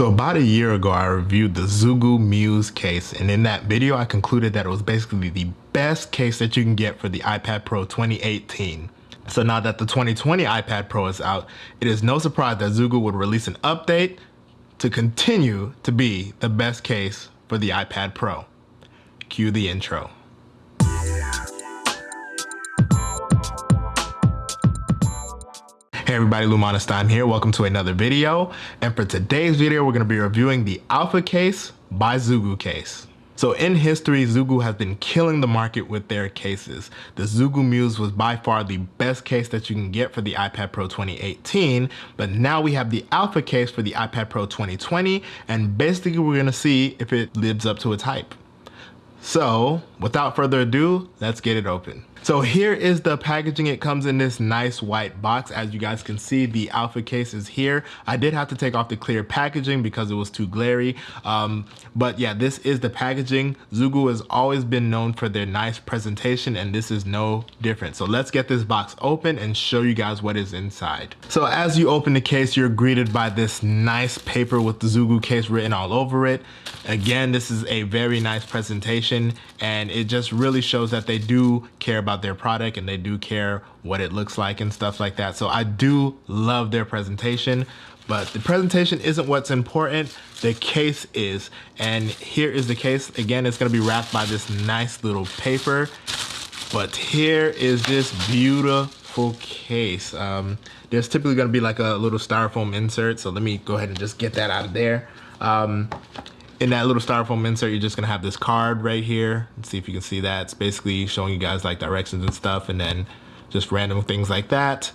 So about a year ago, I reviewed the Zugu Muse case, and in that video, I concluded that it was basically the best case that you can get for the iPad Pro 2018. So now that the 2020 iPad Pro is out, it is no surprise that Zugu would release an update to continue to be the best case for the iPad Pro. Cue the intro. Hey everybody, Monestime here. Welcome to another video. And for today's video, we're going to be reviewing the Alpha Case by Zugu Case. So in history, Zugu has been killing the market with their cases. The Zugu Muse was by far the best case that you can get for the iPad Pro 2018, but now we have the Alpha Case for the iPad Pro 2020, and basically we're going to see if it lives up to its hype. So without further ado, let's get it open. So here is the packaging. It comes in this nice white box. As you guys can see, the Alpha Case is here. I did have to take off the clear packaging because it was too glary. But yeah, this is the packaging. Zugu has always been known for their nice presentation, and this is no different. So let's get this box open and show you guys what is inside. So as you open the case, you're greeted by this nice paper with the Zugu Case written all over it. Again, this is a very nice presentation, and it just really shows that they do care about their product and they do care what it looks like and stuff like that. So I do love their presentation, but the presentation isn't what's important. The case is, and here is the case. Again, it's going to be wrapped by this nice little paper, but here is this beautiful case. There's typically going to be like a little styrofoam insert, so let me go ahead and just get that out of there. In that little styrofoam insert, you're just gonna have this card right here. Let's see if you can see that. It's basically showing you guys like directions and stuff, and then just random things like that.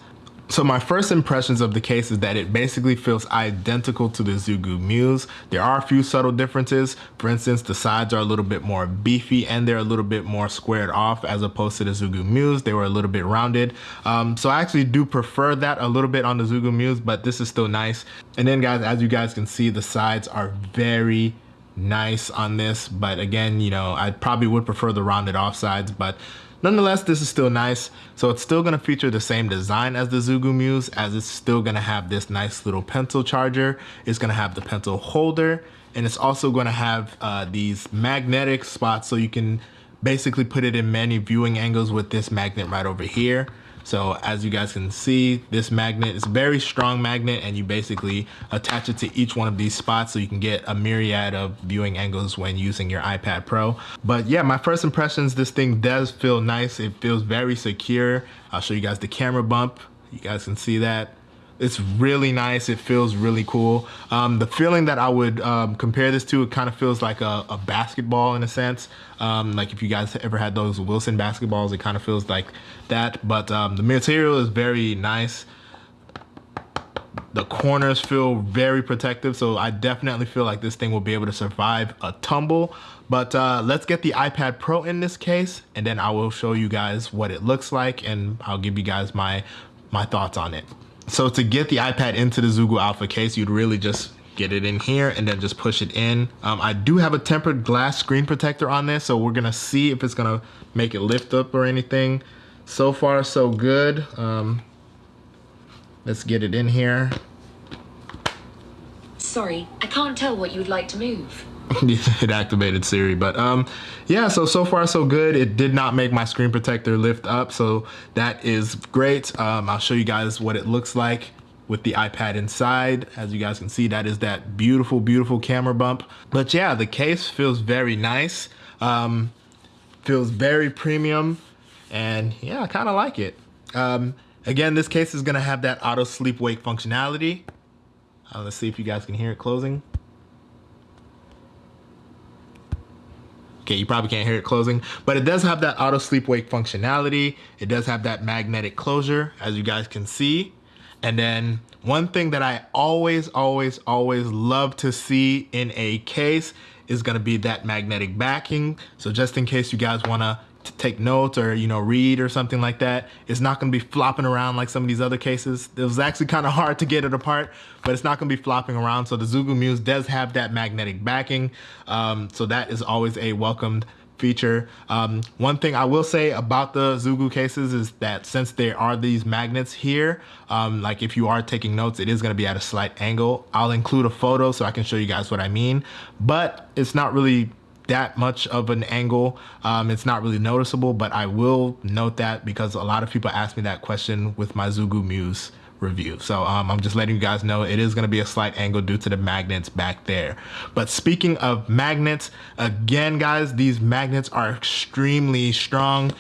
So my first impressions of the case is that it basically feels identical to the Zugu Muse. There are a few subtle differences. For instance, the sides are a little bit more beefy and they're a little bit more squared off as opposed to the Zugu Muse. They were a little bit rounded. So I actually do prefer that a little bit on the Zugu Muse, but this is still nice. And then guys, as you guys can see, the sides are very nice on this, but again, you know, I probably would prefer the rounded off sides, but nonetheless, this is still nice. So it's still going to feature the same design as the Zugu Muse, as it's still going to have this nice little pencil charger. It's going to have the pencil holder, and it's also going to have these magnetic spots, so you can basically put it in many viewing angles with this magnet right over here. So as you guys can see, this magnet is a very strong magnet, and you basically attach it to each one of these spots so you can get a myriad of viewing angles when using your iPad Pro. But yeah, my first impressions, this thing does feel nice. It feels very secure. I'll show you guys the camera bump. You guys can see that. It's really nice. It feels really cool. The feeling that I would compare this to, it kind of feels like a basketball in a sense. Like if you guys ever had those Wilson basketballs, it kind of feels like that. But the material is very nice. The corners feel very protective, so I definitely feel like this thing will be able to survive a tumble. But let's get the iPad Pro in this case, and then I will show you guys what it looks like, and I'll give you guys my thoughts on it. So to get the iPad into the Zugu Alpha Case, you'd really just get it in here and then just push it in. I do have a tempered glass screen protector on this, so we're gonna see if it's gonna make it lift up or anything. So far, so good. Let's get it in here. Sorry, I can't tell what you would like to move. It activated Siri, but yeah, so far so good. It did not make my screen protector lift up, so that is great. I'll show you guys what it looks like with the iPad inside. As you guys can see, that is that beautiful, beautiful camera bump. But yeah, the case feels very nice, feels very premium, and yeah, I kind of like it. Again, this case is gonna have that auto sleep wake functionality. Let's see if you guys can hear it closing. Okay, you probably can't hear it closing, but it does have that auto sleep wake functionality. It does have that magnetic closure, as you guys can see. And then one thing that I always love to see in a case is gonna be that magnetic backing. So just in case you guys wanna take notes or, you know, read or something like that, it's not gonna be flopping around like some of these other cases. It was actually kind of hard to get it apart, but it's not gonna be flopping around. So the Zugu Muse does have that magnetic backing. So that is always a welcomed feature. One thing I will say about the Zugu cases is that since there are these magnets here, like if you are taking notes, it is going to be at a slight angle. I'll include a photo so I can show you guys what I mean, but it's not really that much of an angle. It's not really noticeable, but I will note that because a lot of people ask me that question with my Zugu Muse review. So I'm just letting you guys know it is going to be a slight angle due to the magnets back there. But speaking of magnets, again guys, these magnets are extremely strong.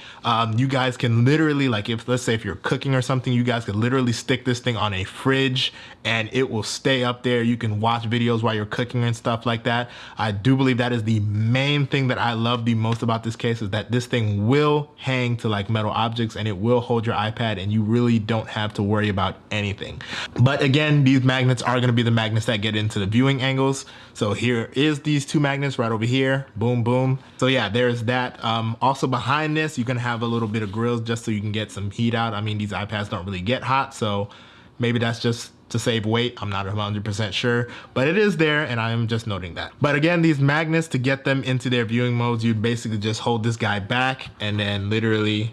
You guys can literally, like, if let's say if you're cooking or something, you guys could literally stick this thing on a fridge and it will stay up there. You can watch videos while you're cooking and stuff like that. I do believe that is the main thing that I love the most about this case, is that this thing will hang to like metal objects and it will hold your iPad, and you really don't have to worry about anything. But again, these magnets are going to be the magnets that get into the viewing angles. So here is these two magnets right over here. Boom, boom. So yeah, there's that. Also behind this, you're going to have a little bit of grills just so you can get some heat out. I mean, these iPads don't really get hot, so maybe that's just to save weight. I'm not 100% sure, but it is there and I am just noting that. But again, these magnets, to get them into their viewing modes, you basically just hold this guy back and then literally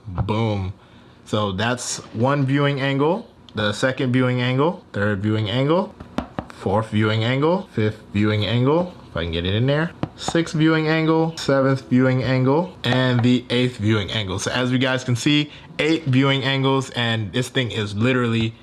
boom. So that's one viewing angle, the second viewing angle, third viewing angle, fourth viewing angle, fifth viewing angle, if I can get it in there, sixth viewing angle, seventh viewing angle, and the eighth viewing angle. So as you guys can see, 8 viewing angles, and this thing is literally,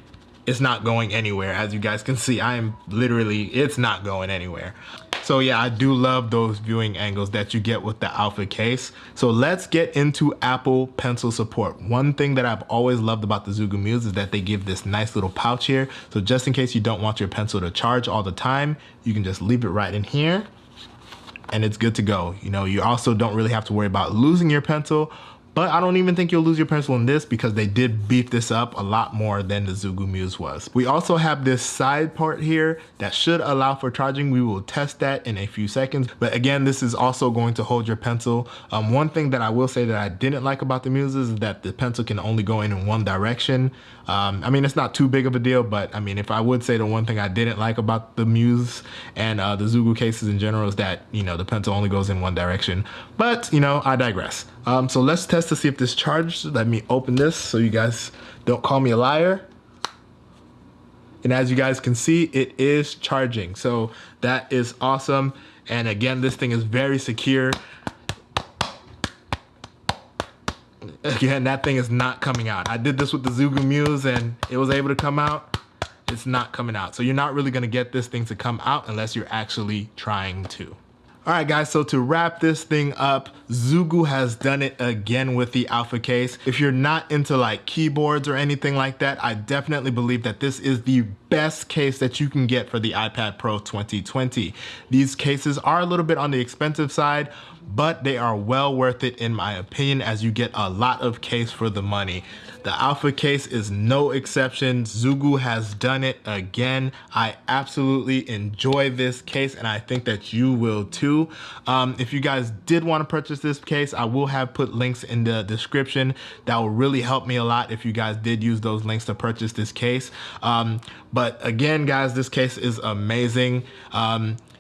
it's not going anywhere. As you guys can see, it's not going anywhere. So yeah, I do love those viewing angles that you get with the Alpha case. So let's get into Apple Pencil support. One thing that I've always loved about the Zugu Muse is that they give this nice little pouch here. So just in case you don't want your pencil to charge all the time, you can just leave it right in here and it's good to go. You know, you also don't really have to worry about losing your pencil. But I don't even think you'll lose your pencil in this because they did beef this up a lot more than the Zugu Muse was. We also have this side part here that should allow for charging. We will test that in a few seconds. But again, this is also going to hold your pencil. One thing that I will say that I didn't like about the Muses is that the pencil can only go in one direction. I mean, it's not too big of a deal, but I mean, if I would say the one thing I didn't like about the Muse and the Zugu cases in general is that, you know, the pencil only goes in one direction. But, you know, I digress. So let's test to see if this charged. Let me open this so you guys don't call me a liar. And as you guys can see, it is charging. So that is awesome. And again, this thing is very secure. Again, that thing is not coming out. I did this with the Zugu Muse and it was able to come out. It's not coming out. So you're not really gonna get this thing to come out unless you're actually trying to. All right, guys, so to wrap this thing up, Zugu has done it again with the Alpha case. If you're not into like keyboards or anything like that, I definitely believe that this is the best case that you can get for the iPad Pro 2020. These cases are a little bit on the expensive side, but they are well worth it in my opinion, as you get a lot of case for the money. The Alpha case is no exception. Zugu has done it again. I absolutely enjoy this case and I think that you will too. If you guys did want to purchase this case, I will have put links in the description. That will really help me a lot if you guys did use those links to purchase this case. But again, guys, this case is amazing.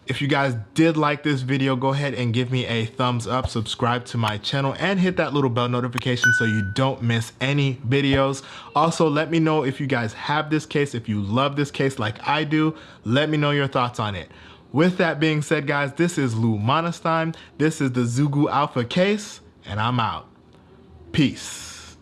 If you guys did like this video, go ahead and give me a thumbs up, subscribe to my channel, and hit that little bell notification so you don't miss any videos. Also, let me know if you guys have this case. If you love this case like I do, let me know your thoughts on it. With that being said, guys, this is Monestime. This is the Zugu Alpha case, and I'm out. Peace.